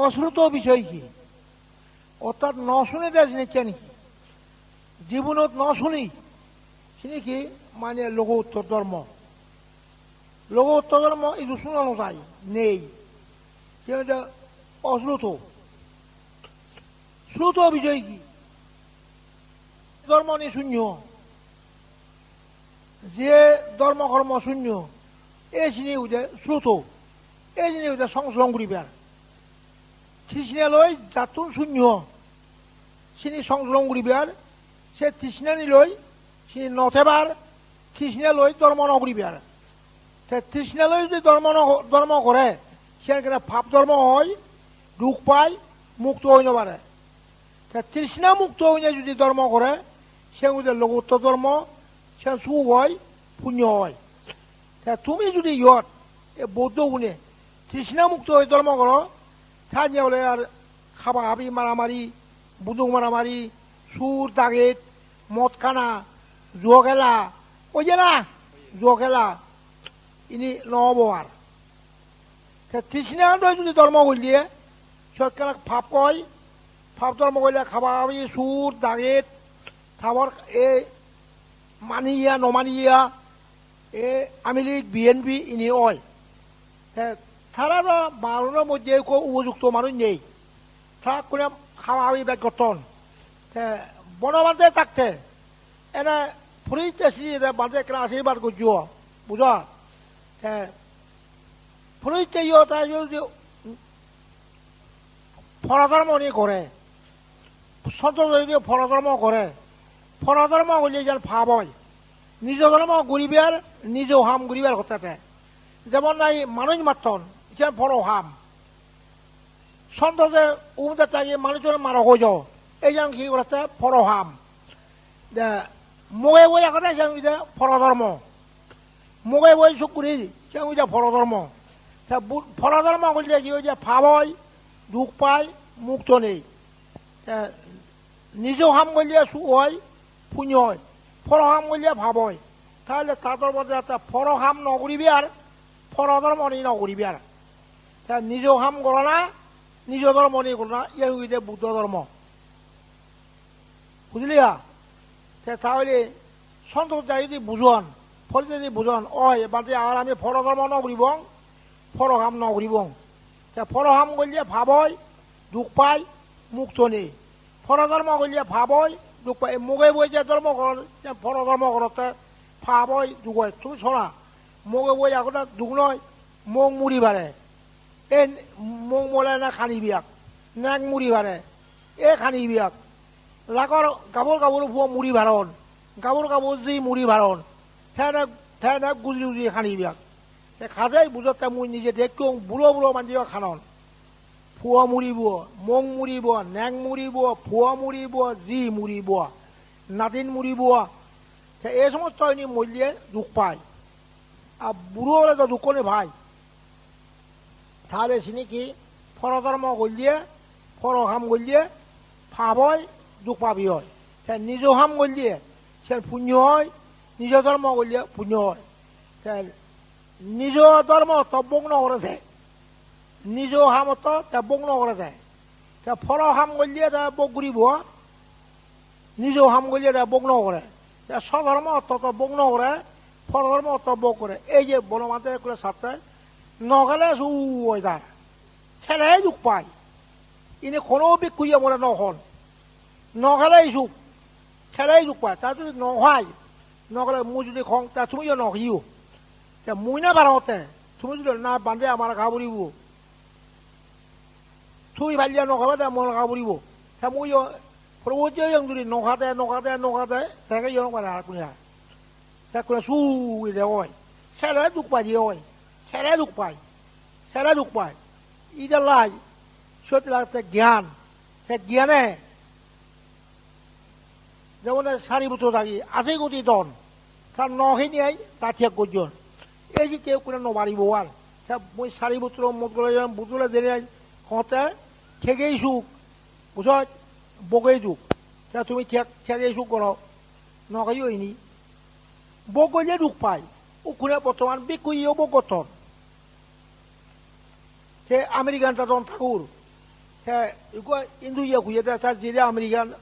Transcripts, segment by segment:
অশ্রুত বিষয় কি? অর্থাৎ ন শুনে দেয় জিনিসটা নাকি জীবনত ন শুনি সিনি কি মানে লঘোত্তর ধর্ম। লঘোত্তর ধর্ম এই শোনানো যায় নেই, সেটা অশ্রুত। শ্রুত বিষয় কি? ধর্ম নি শূন্য, যে ধর্মকর্ম শূন্য এই চিনি হইতে শ্রুত, এই চিনি হইতে সংশ্রম করিবার। তৃষ্ণালয় যাতুন শূন্য চিনি সংশ্রম করিবার, সে তৃষ্ণা নিলয় চিনি নথেবার, তৃষ্ণালয় ধর্ম নকরিবার। তৃষ্ণালয় যদি ধর্ম করে সেখানে পাপ ধর্ম হয়, দুঃখ পায়, মুক্ত হইতে পারে। তৃষ্ণা মুক্ত হইলে যদি ধর্ম করে সে লঘুত্তর ধর্ম, সে সুখ হয়, পুণ্য হয়। তুমি যদি ইয়ত বৌদ্ধ গুণে তৃষ্ণা মুক্ত হয়ে ধর্ম করো, তাহলে বলে আর খাবা হাবি মারামারি, বুদুক মারামারি, সুর তাগেত, মদ খানা, জুয়া খেলা, ওই যে না জুয়া খেলা, ইনি নহব আর। তৃষ্ণা যদি ধর্ম করলিয়ে সরকার পাপ কয়, পাপ ধর্ম করলে খাবা হাবি সুর তাগেত খাবার এ মানিয়া নমানিয়া এ আমিলিক বিএনপি ইনি হয়। তারা তো মানুষের মধ্যে কেউ উপযুক্ত মানুষ নেই, তারা কোনো খাওয়া হাবি ব্যাগ গঠন বনবান্ধে থাকতে এনে ফুরিতে বান্ধে কেন আশীর্বাদ করছো বুঝ। ফুরিতে তাই যদি ফলধর্ম নিয়ে করে, সন্ত যদি ফলধর্ম করে, ফলধর্ম করলে যেন ভাব হয় নিজ ধর্ম গরিবের নিজ হাম গরিবের কথাতে। যেমন নাই মানুষ মাত্তন যেন বড় হাম সন্তোষে উমতে তাই মানুষের মারা হয়ে যাও, এই যেন কি করতে বড় হাম মুগে বই কথা যেন ফলধর্ম, মুগে বই শুকুরি যেন ফলধর্ম। ফলধর্ম করলে কি হয়েছে ভাব হয়, দুঃখ পায়, মুক্ত নেই। নিজ হাম করলে সুখ হয়, পুণ্য হয়, ফরহাম করলে ভাব হয়। তাহলে তাদের মধ্যে একটা ফরহাম নকরিবি আর ফরধর্ম নিয়ে নকরিবি আর। নিজ হাম করো না, নিজ ধর্ম নিয়ে করো না, ইয়ার হইতে বুদ্ধ ধর্ম বুঝলি। তাহলে সন্তোষ যাই যদি বুঝন, ফলে যদি বুঝন ওই বাদে আর আমি ফরধর্ম নকরিব, ফরহাম নকরিব। ফরহাম করলে ভাব হয়, দুঃখ পায়, মুক্ত নেই। ফরধর্ম করলে ভাব হয়, দুঃখ পায়। মুগে বই যে ধর্ম কর ফরধর্ম করতে ভাব হয়, দুঃখ হয়। তুমি শোনা মুগে বই এখন দুঃখ নয়, মগ মুড়ি বাড়ে এই মগ মলে না খানি বিয়াক, নাক মুড়ি বাড়ে এ খানি বিয়াক, লাকর গাবর গাবর ভুয়া মুড়ি ভারণ, গাবর গাবর যি মুড়ি ভারণ ঠেনা গুজরি গুজরি খানি বিয়াক। খাজাই বুঝতে মুই নিজে দেখুন বুড়ো বুড়ো মানুষ খানন ফুয়া মুড়িব, মগ মুড়িব, ন্যাং মুড়িব, ফুয়া মুড়িব, জি মুড়িব, নাতিন মুড়িব। এই সমস্ত মরলে দুঃখ পায়। আর বুড়ো হলে তো দুঃখ নেই ভাই। তাহলে সিনি কি ফরধর্ম করলে ফরহাম করলে ভাব হয়, দুঃখ পাবি হয়। নিজ হাম করলে সে পুণ্য হয়, নিজ ধর্ম করলে পুণ্য হয়। নিজ ধর্ম তব্বক নকরে যায়, নিজ হামত বক নকরে যায়। ফর হাম করলে বক ঘুরিব, নিজ হাম করলে বক নকরে। স্বধর্ম অর্থ বক নকরে, ফরধর্ম অর্থ বক করে। এই যে বনমাতে করে ছাত্রে নগেলে সু হয়ে যায়, খেলেই দুঃখ পায়। ইনি কোনো বিক্ষুইয়া মরে নখন, নগেলেই সুখ, খেলেই দুঃখ পায়। তা যদি নহাই নগলে মুই যদি খং তা তুমি যে নহিও মুই না বাড়াতে, তুমি যদি না বান্ধে আমার ঘা বুড়িব, তুই ভালিয়া নখাবে তা মন ঘা বুড়িব। তা মুই প্রবোধ যদি নখাতে নখাতে নখাতে তাকে ইয়ং পারে আর কোনে কোনো সু হয় ছেলে দুঃখ পাই দিয়ে হয়, ছেলে দুঃখ পায়, ছেলে দুঃখ পায়। ইটা লাই সত্যি লাগতে জ্ঞান, সে জ্ঞানে যেমন 4 বছর থাকি আছে গতি দন তার নখিনি আই তা ঠিক করজন। এই যে কেউ কোনো নবারিব আর মই 4 বছর মত করে বুঝলে জেনে হতে ঠেকেই সুখ বুঝ বকেই যুগ। তুমি ঠেকেই সুখ করো নখাই হইনি বক করলে দুঃখ পায়। ওখানে বর্তমান বিকুইও বক গঠন। সে আমেরিকান তাজন ঠাকুর 이거 인도야 구예다 다 지리 아메리칸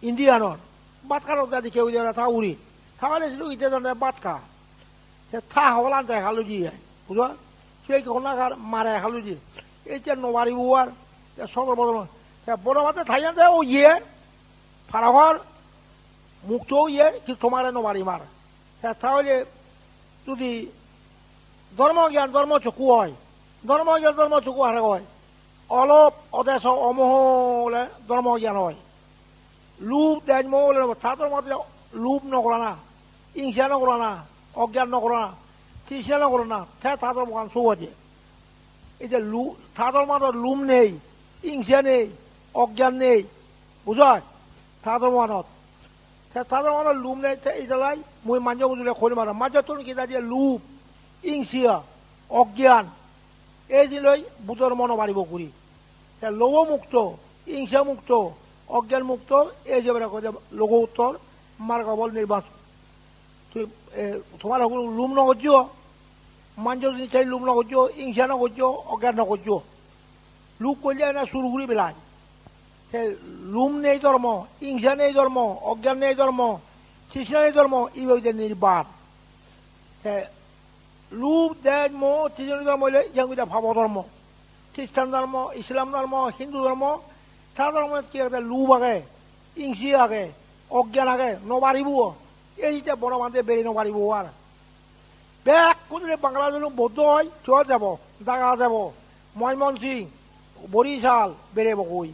인디아노 바트카로 다디 개우잖아 다 우리 타가레스로 이때잖아 바트카 타 하올란데 할루지 그죠? 저기 혼나가 말해 할루지 이제 노바리 우월 서로 보면 보러 왔다 다이한테 오예 파라활 묵도 예 기토마레 노바리 말 타올에 তুই ধর্ম জ্ঞান ধর্ম চকু হয় ধর্ম জ্ঞান ধর্ম চকু হারে হয় অলপ অদেশ অমহলে ধর্ম জ্ঞান হয় লোভ দেয় মহলে তাদের মধ্যে লোভ নকরা না হিংসা নকরা না অজ্ঞান নকরা না তৃষ্ণা নকরা না তাদের মকান সৌ আছে এই যে তাদের মধ্যে লোভ নেই হিংসা নেই অজ্ঞান নেই বুঝায় তাদের মনত তাদের মনত লোভ নেই এইদালাই মই মানুহ বুঝলে খৰি মাৰা মাজতোন কেইটা যে লোভ হিংসা অজ্ঞান এই যে লৈ বুধৰ মন মাৰিব কৰি লোভ মুক্ত হিংসা মুক্ত অজ্ঞান মুক্ত এই যে লঘু উত্তৰ মাৰ্গ বল নিৰ্বাচন তোমার লোভ নকর্য মানুষ চাই লোভ নকর্য হিংসা নকর্য অজ্ঞান নকর্য লোভ করলে না শুরু করে বেলায় লোভ নেই ধর্ম হিংসা নেই ধর্ম অজ্ঞান নেই ধর্ম তৃষ্ণা নেই ধর্ম এইভাবে নির্বাণ লোভ দেয় মোহ তৃষ্ণা ধর্ম হইলে ইয়া ভাব ধর্ম খ্রিস্টান ধর্ম ইসলাম ধর্ম হিন্দু ধর্ম তার ধর্ম কি লোভ আগে হিংসি আগে অজ্ঞান আগে নবারিব এইটা বড় মানুষে বেড়ে নবারিব আর ব্যাগ কোনরে বাংলা যদি বৌদ্ধ হয় চুয়া যাব দাগা যাব ময়মনসিং বরিশাল বেড়ে বকই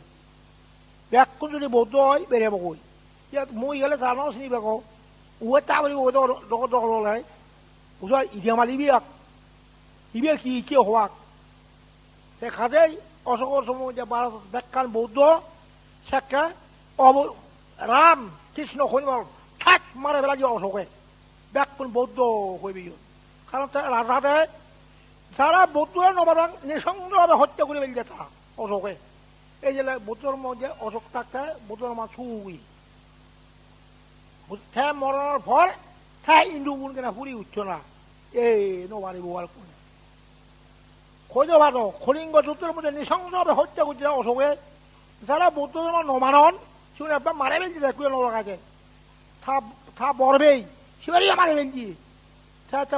ব্যাগ কোন যদি বৌদ্ধ হয় বেড়ে বকই ইয়াত মই গেলে জানাও চিনি বেক উয়ে তা বলি ওই দখল দখল হলে বুঝা ইডিয়া মালিবিয়াক ইবিয়া কি হওয়াক সে খাজেই অশোকর সময় যে ভারত ব্যাখ্যান বৌদ্ধ শিক্ষা রাম কৃষ্ণ হইব ঠাক মারে বেলা যে অশোকে ব্যাকুন বৌদ্ধ হইবি কারণ রাজাতে যারা বৌদ্ধরা নবাদাং নিঃসংগভাবে হত্যা করে বেরিয়ে তা অশোকে এই যে বৌদ্ধর মধ্যে অশোক থাকতে বৌদ্ধর মা ছুই মরণের পর ইন্দু গুণ কেনা ফুরি উঠছ না এই নবারি বোয়ার কোন খোঁজ ভাত কলিঙ্গ যুদ্ধের মধ্যে নিঃসংগভাবে হত্যা করছে অশোকে যারা বৌদ্ধ ধর্ম নমানন শুনে একবার মারে বেঞ্চি দেখ নলাগাছে থা বরবেই সিবারিয়া মারে বেঞ্চি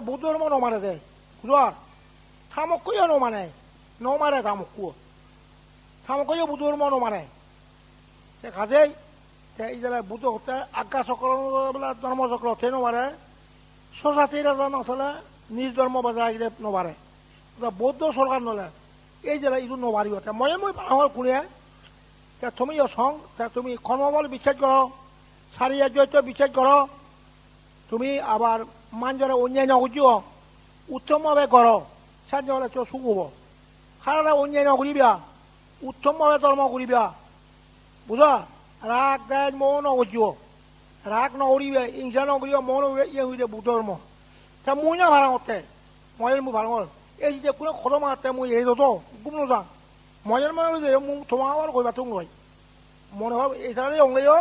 বৌদ্ধ ধর্ম নমারে দেয় বুঝার থামকুও নমানে নমারে থামকুও বুদ্ধ ধর্ম নমানে কাজেই এই যে বুদ্ধ হতে আজ্ঞা চক্র ধর্ম চক্র হতে নমারে স্বজাতির রাজা নথলে নিজ ধর্ম বজায় নবারে বৌদ্ধ সরকার নলে এই যে ইটো নবারিব মই মানুহৰ কোনে তুমি অসং তুমি কর্মবল বিশ্বাস করো সারিয়াদ্বৈত বিশ্বাস করো তুমি আবার মানজরে অন্যায় নকর্য উত্তমভাবে করো সাহায্য হলে তো সুখ হব খারাপ অন্যায় নকরিবা উত্তমভাবে ধর্ম করিবা বুঝা রাগ দেয় মোহ নকর্য রাগ নকরিবে হিংসা নকরিবা মোহ নকরিবে ইয়ে হইলে বুদ্ধ ধর্ম তা মই না ভাড়া করতে ময়ের মু ভাড়া এই যে কোনো খরম মারতে মই এড়ে তো গুম নযাং ময়ের মানে যে তোমার কইবা তুমি নয় মনে হয় এছাড়াই অঙ্গেয়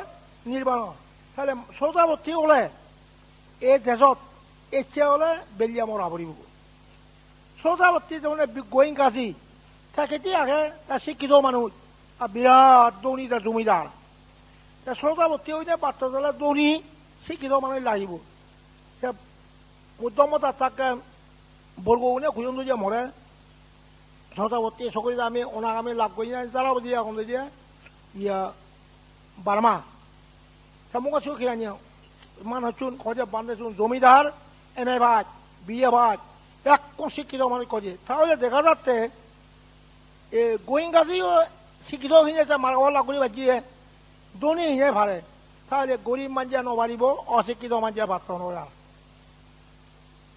নির্বাণ তাহলে শ্রোতাবর্তী হলে এই দেশত এতিয়া হলে বেলিয়া মরা পড়ব শ্রোতাবর্তী যেমন গোয়িং কাজী তা কেতিয়া আগে তা শিক্ষিত মানুষ আর বিরাট ধনী তা জমিদার তা শ্রোতাবর্তী হইতে বার্তা দিলে ধনী শিক্ষিত মানুষ লাগিব মধ্যমতা তাকে বর্গনে খুঁজন যে মরে শ্রোতাবর্তী সকলে আমি অনাগামী লাভ করি না যারা বুঝি এখন যে ইয়া বার্মা তা মোক আছো খেয়ানি মান হচ্ছুন খোঁজে বান্ধেছুন জমিদার এম এ ভাত বিয়ে ভাত এক শিক্ষিত মানুষ খোঁজে তাহলে দেখা যাচ্ছে গোয়িং কাজেও শিক্ষিত হিনে মার্গ লাভ করে বাজিয়ে ধনী হিনে ভারে তাহলে গরিব মানুষে নবারিব অশিক্ষিত মানুষে ভাত নরা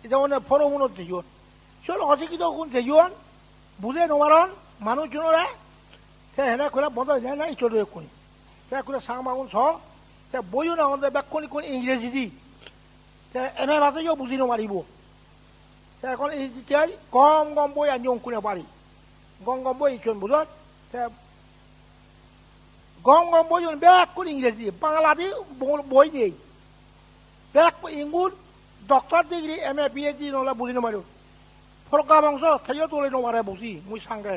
এটা মানে ফরমুনত দেখিওন চল অশিক্ষিত কোন দেখিওন বুঝে নবারণ মানুষজনরা সে হেনা করে বন্ধ হয়ে যায় না ইচল কোন সে করে সাং মাগুন ছ বইও না ব্যাকুনি কোন ইংরেজি দি এম এ ভাষাও বুঝি নমারিব এখন এই গম গম বই আনি অঙ্কুনে পারি গম গম বই ইচন বুঝত গম গম বই ব্যাকুন ইংরেজি বাংলা দি বই নেই back ইংগুর doctor degree M A PhD নহলে বুঝি নমারিব ফরকা বংশ থাইও তোলে নমারে বুঝি মুই সাংগে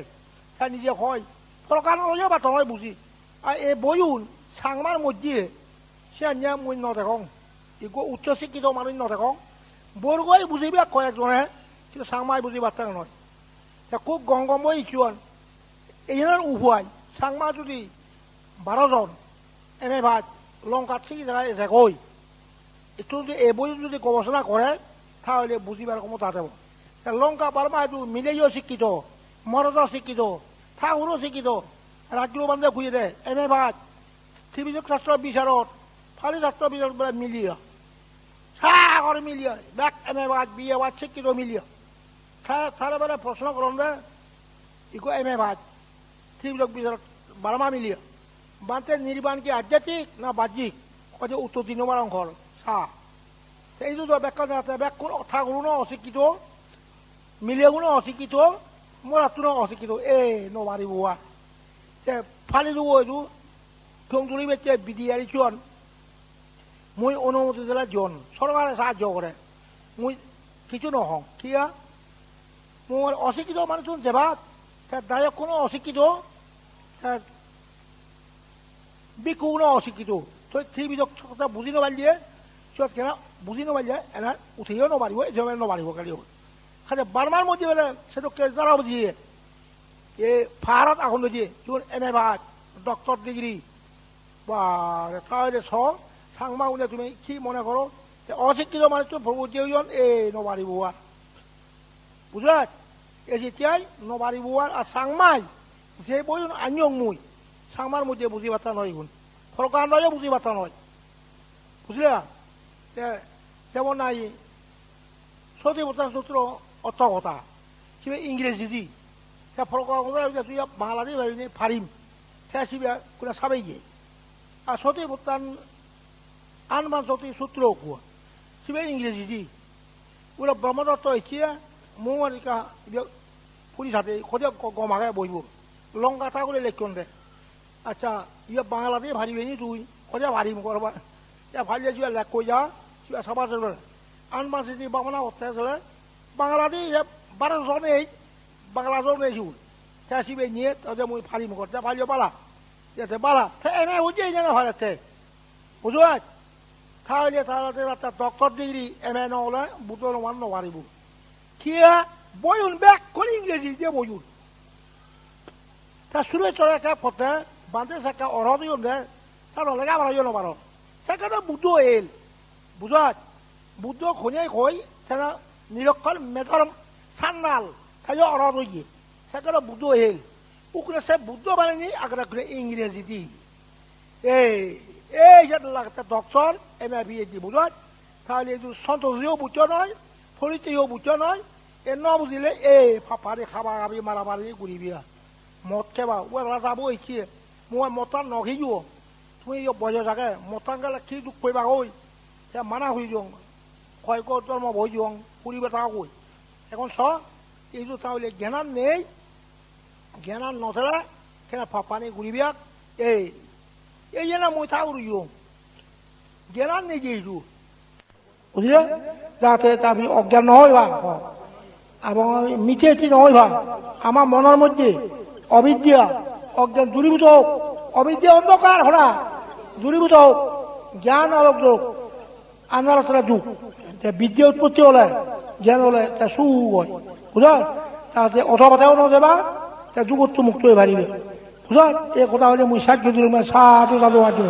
তা নিজে হয় ফরকান লইয়া বাত নয় বুঝি আর এ বইউন সাংমার মধ্যে সে আনিয়া মুই ন দেখং এগো উচ্চ শিক্ষিত মানুষ ন দেখং বর্গই বুঝিবে কয়েকজনে কিন্তু সাংমাই বুঝি বার্তা নয় তা খুব গঙ্গময় ইচুয়ান এইজনের উভয় সাংমা যদি 12 জন এমএ ভাত লঙ্কা ঠিক জায়গায় এসে কই একটু যদি এ বই যদি গবেষণা করে তাহলে বুঝিবার ক্ষমতা দেব লঙ্কা বার্মা একটু মিলেও শিক্ষিত মরদা শিক্ষিত ঠাকুরও শিক্ষিত রাজ্য বান্ধে খুঁজে দেয় এমএ ভাত ত্রিবিধক শাস্ত্র বিচারত ফালি শাস্ত্র বিচারত বলে মিলিয়ে সাগর মিলিয়ে ব্যাক এমএ ভাত বিয়ে ভাত শিক্ষিত মিলিয়ে তাহলে বলে প্রশ্ন করুন দে ইকো এমএ ভাত ত্রিবিধক বিচারত বার্মা মিলিয়ে বাঁধতে নির্বাণ কি আধ্যাত্মিক না বাহ্যিক যে উত্তর 3 নম্বর অঙ্কর সা এই যে ব্যাখ্যা জানাতে ব্যাখ্য ঠাকুরও অশিক্ষিত মিলিয়েগুলো অশিক্ষিত মরাতুনো অশিক্ষিত এ নবারি বুয়া সে ফালি দেবো এইটু চৌধুরী বেচে বিডিআরি চুয়ান মুই অনুমতি দিলে জন সরকারে সাহায্য করে মুই কিছু নহং কিয়া মোর অশিক্ষিত মানুষ যেবা তার দায়ক কোনো অশিক্ষিত তার বিকুগুলো অশিক্ষিত তো ত্রিবিধক কথা বুঝি নবালিয়ে চত কেনা বুঝি নবালিয়ে এনা উঠেও নবারিব এজমে নবারিব কালিও খালি বার্মার মধ্যে বেলে সেটা কেজারা বুঝিয়ে এ ভারত এখন বুঝিয়ে যখন এমএ ভাত ডক্টর ডিগ্রি বা তাহলে সাংমা উনি তুমি কি মনে করো অশিক্ষিত মানুষ তো বুঝিয়েজন এ নবারিব আর বুঝলা এ যেতিয়াই নবারিব আর সাংমাই যে বই আনিয়ং মুই সাংমার মধ্যে বুঝি বার্তা নয় গুণ ফরকান্ডায়ও বুঝি বার্তা নয় বুঝলে যেমন নাই সতীবতার সূত্র অর্থ কথা সিবে ইংরেজি দি ফরকান্ডা তুই বাংলাদেশ ভাবি ফারিম সে সিবে কোনো সাবেই গিয়ে আর সতীবতান আনমান সতী সূত্র কুয়া সিবে ইংরেজি দি ওরা ব্রহ্মদত্ত ইচ্ছে মৌমারিকা পুলিশ হাতে খোঁজে গমাকে বইব লঙ্কা থাকলে লেখন দে আচ্ছা ইয়ে বাংলাদেশ ভারিবে নি তুই খোঁজা ভারিম করবা ভারিয়ে যা লেখ কই যা সভা চলবে আনমান যদি বামনা করতে চলে বাংলাদেশ 12 জন এই বাংলা জন নেই সে সিবে নিয়ে তাদের মুই ফারিম করতে ভারিয়ে পালা যেতে পালা সে এমএ বুঝিয়ে জানা ভারতে বুঝবা তাহলে তাহলে ডক্টর ডিগ্রি এমএ নহলে বুটর মান নবারিব কিয়া বইউন ব্যাক করে ইংরেজি দিয়ে বইউন তা সুরে চলে একটা পথে বাঁধে সেকা অরদিও দে তার লেগা বাড়াইও নবারো সেখানে বুদ্ধ এল বুঝাত বুদ্ধ খোঁজে কই তারা নিরক্ষর মেথর সান্নাল তাই অরদ হয়ে সেখানে বুদ্ধ এল উকরে সে বুদ্ধ বানানি আগ্রা করে ইংরেজি দি এই যে লাগতে ডক্টর এমএ পিএইচডি বুঝাত তাহলে এই সন্তোষীও বুঝতে নয় ফরিতেও বুঝতে নয় এ ন বুঝিলে এই ফাফারে খাবা খাবি মারামারি ঘুরিবি মদ খেবা ও রাজাবো ইচ্ছে মই মতান নঘিও তুমি বজে থাকে মতান গেলে কি দুঃখ কইবা কই সে মানা হই যাও ক্ষয় জন্ম বই যাও ফুরিবে তা কই এখন এই তাহলে জ্ঞান নেই জ্ঞান নথলে কেন ফাফানি ঘুরিবিয়া এই যে না মই থাকুর জ্ঞান নেই যে এইটু বুঝলে যাতে আপনি অজ্ঞান নহয় বা এবং মিথ্যে নহয় বা আমার মনের মধ্যে অবিদ্যা অজ্ঞান দূরীভূত হোক অবিদ্যা অন্ধকার হরা দূরীভূত হোক জ্ঞান আলোক যোগ আন্ধার যুগ বিদ্যা উৎপত্তি হলে জ্ঞান হলে তা সুখ হয় বুঝা তাতে অথবাতেও নযাবা তা যুগত্ব মুক্ত হয়ে পারিবে বুঝা এই কথা হলে মুই সাহায্য দিলাম সাধু সাধু